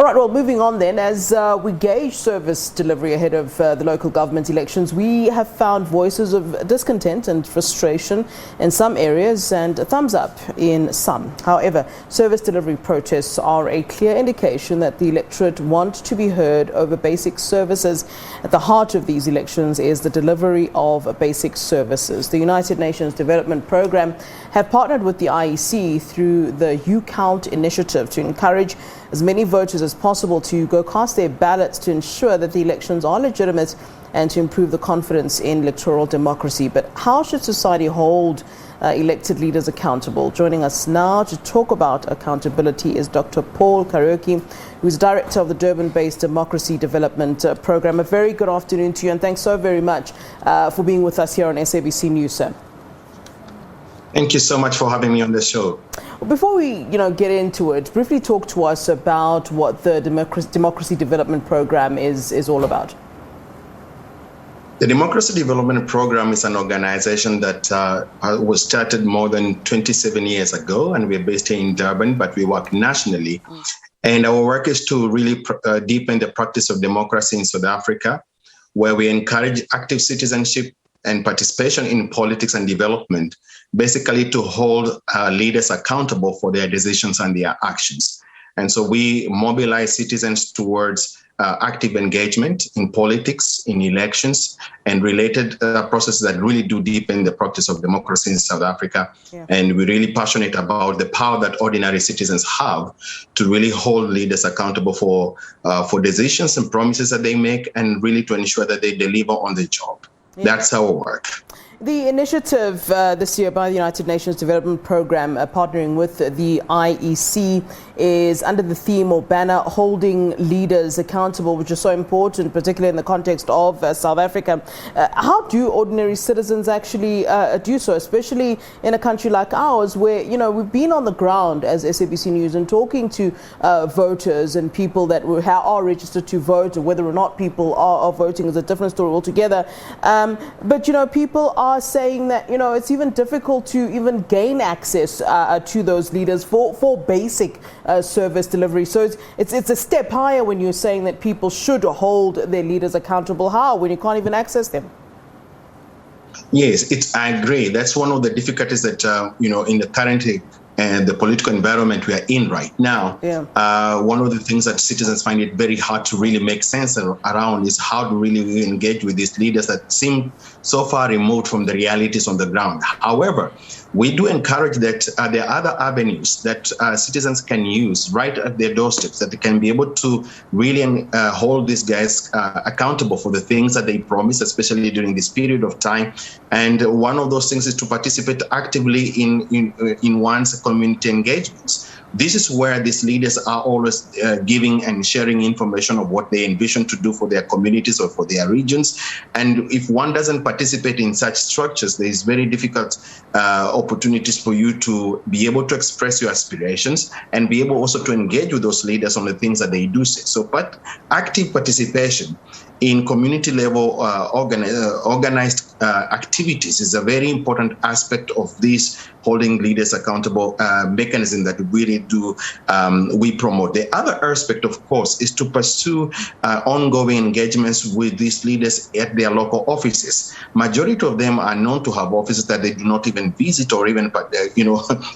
All right, well, moving on then, as we gauge service delivery ahead of the local government elections, we have found voices of discontent and frustration in some areas and a thumbs up in some. However, service delivery protests are a clear indication that the electorate want to be heard over basic services. At the heart of these elections is the delivery of basic services. The United Nations Development Programme have partnered with the IEC through the You Count initiative to encourage as many voters as possible to go cast their ballots to ensure that the elections are legitimate and to improve the confidence in electoral democracy. But how should society hold elected leaders accountable? Joining us now to talk about accountability is Dr. Paul Kariuki, who is Director of the Durban-based Democracy Development Programme. A very good afternoon to you, and thanks so very much for being with us here on SABC News, sir. Thank you so much for having me on the show. Before we, get into it, briefly talk to us about what the Democracy Development Programme is all about. The Democracy Development Programme is an organization that was started more than 27 years ago, and we're based here in Durban, but we work nationally. And our work is to really deepen the practice of democracy in South Africa, where we encourage active citizenship and participation in politics and development, basically to hold leaders accountable for their decisions and their actions. And so we mobilize citizens towards active engagement in politics, in elections, and related processes that really do deepen the practice of democracy in South Africa. Yeah. And we're really passionate about the power that ordinary citizens have to really hold leaders accountable for decisions and promises that they make, and really to ensure that they deliver on the job. Yeah. That's our work. The initiative this year by the United Nations Development Programme partnering with the IEC is under the theme or banner holding leaders accountable, which is so important, particularly in the context of South Africa. How do ordinary citizens actually do so, especially in a country like ours where, we've been on the ground as SABC News and talking to voters and people that are registered to vote, or whether or not people are voting is a different story altogether. But, people are saying that, it's even difficult to even gain access to those leaders for basic service delivery. So it's a step higher when you're saying that people should hold their leaders accountable. How, when you can't even access them? Yes, I agree. That's one of the difficulties that, in the current and the political environment we are in right now. Yeah. One of the things that citizens find it very hard to really make sense around is how to really engage with these leaders that seem so far removed from the realities on the ground. However, we do encourage that there are other avenues that citizens can use right at their doorsteps, that they can be able to really hold these guys accountable for the things that they promise, especially during this period of time. And one of those things is to participate actively in one's community engagements. This is where these leaders are always giving and sharing information of what they envision to do for their communities or for their regions. And if one doesn't participate in such structures, there is very difficult opportunities for you to be able to express your aspirations and be able also to engage with those leaders on the things that they do say. So, but active participation in community level organized activities is a very important aspect of this holding leaders accountable mechanism that we promote. The other aspect, of course, is to pursue ongoing engagements with these leaders at their local offices. Majority of them are known to have offices that they do not even visit or even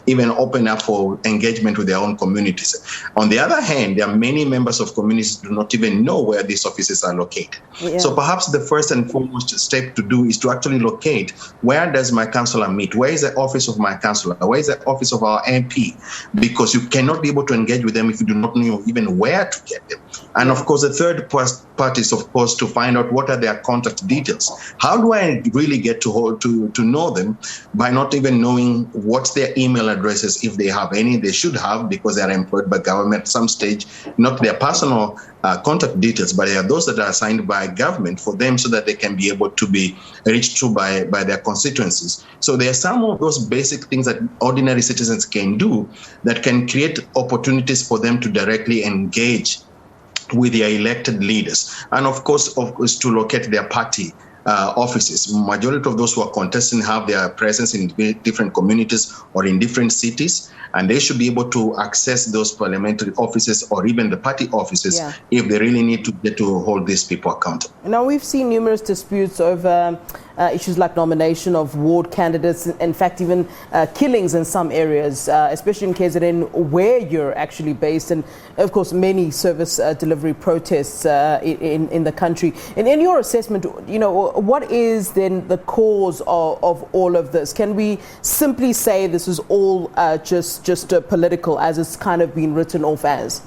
even open up for engagement with their own communities. On the other hand, there are many members of communities who do not even know where these offices are located. Yeah. So perhaps the first and foremost step to do is to actually locate, where does my councillor meet? Where is the office of my councillor? Where is the office of our MP? Because you cannot be able to engage with them if you do not know even where to get them. And of course, the third part is, of course, to find out what are their contact details. How do I really get to know them by not even knowing what's their email addresses, if they have any? They should have, because they are employed by government at some stage, not their personal contact details, but they are those that are assigned by government for them so that they can be able to be reached to by their constituencies. So there are some of those basic things that ordinary citizens can do that can create opportunities for them to directly engage with their elected leaders. And of course, to locate their party offices. Majority of those who are contesting have their presence in different communities or in different cities, and they should be able to access those parliamentary offices or even the party offices if they really need to get to hold these people accountable. Now, we've seen numerous disputes over issues like nomination of ward candidates, in fact, even killings in some areas, especially in KZN, where you're actually based, and of course, many service delivery protests in the country. And in your assessment, what is then the cause of all of this? Can we simply say this is all just political, as it's kind of been written off as?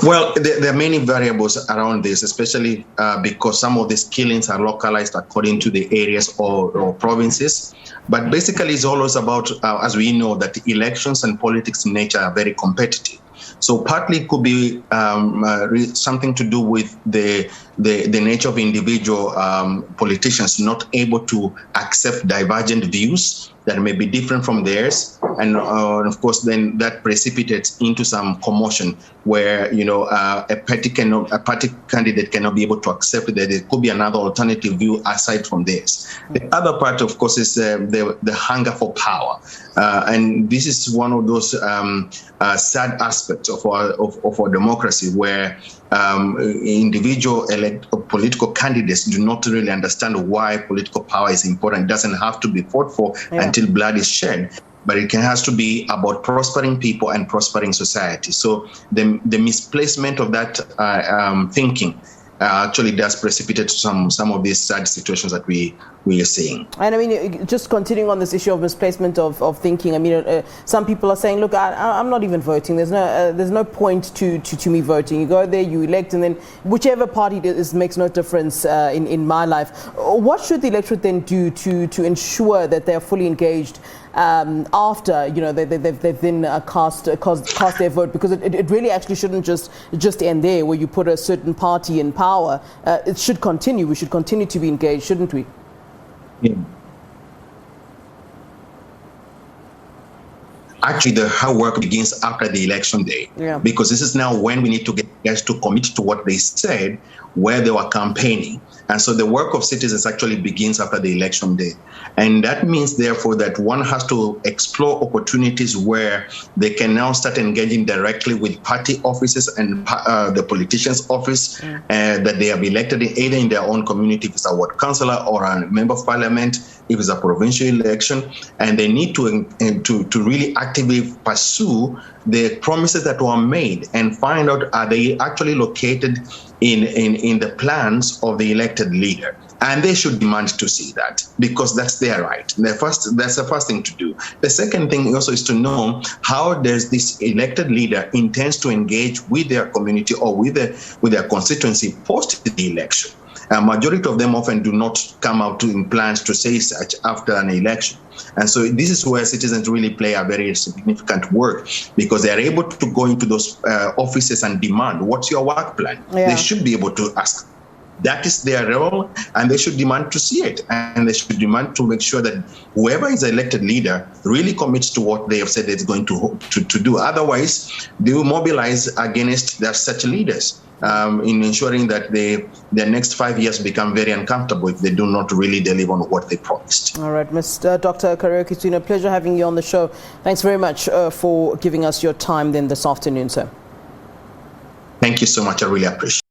Well, there are many variables around this, especially because some of these killings are localized according to the areas or provinces. But basically, it's always about, as we know, that elections and politics in nature are very competitive. So partly it could be something to do with the nature of individual politicians not able to accept divergent views that may be different from theirs, and of course then that precipitates into some commotion where a party candidate cannot be able to accept that there could be another alternative view aside from theirs. The other part, of course, is the hunger for power, and this is one of those sad aspects of our democracy, where individual political candidates do not really understand why political power is important. It doesn't have to be fought for until blood is shed, but it has to be about prospering people and prospering society. So the misplacement of that thinking actually does precipitate some of these sad situations that we are seeing. And I mean, just continuing on this issue of misplacement of thinking, I mean, some people are saying, look, I'm not even voting. There's no point to me voting. You go there, you elect, and then whichever party it is makes no difference in my life. What should the electorate then do to ensure that they are fully engaged after they've then cast their vote? Because it really actually shouldn't just end there, where you put a certain party in power. It should continue. We should continue to be engaged, shouldn't we? Yeah. Actually, the hard work begins after the election day, because this is now when we need to get guys to commit to what they said, where they were campaigning. And so the work of citizens actually begins after the election day. And that means, therefore, that one has to explore opportunities where they can now start engaging directly with party offices and the politician's office that they have elected, either in their own community, if it's a ward councillor or a member of parliament, if it's a provincial election. And they need to really actively pursue the promises that were made and find out, are they actually located in the plans of the elected leader? And they should demand to see that, because that's their right. That's the first thing to do. The second thing also is to know how does this elected leader intends to engage with their community or with their constituency post the election. A majority of them often do not come out in plans to say such after an election. And so this is where citizens really play a very significant work, because they are able to go into those offices and demand, what's your work plan? They should be able to ask. That is their role, and they should demand to see it. And they should demand to make sure that whoever is the elected leader really commits to what they have said it's going to do. Otherwise, they will mobilize against their such leaders in ensuring that their next 5 years become very uncomfortable if they do not really deliver on what they promised. All right, Mr. Dr. Kariuki, it's been a pleasure having you on the show. Thanks very much for giving us your time then this afternoon, sir. Thank you so much. I really appreciate it.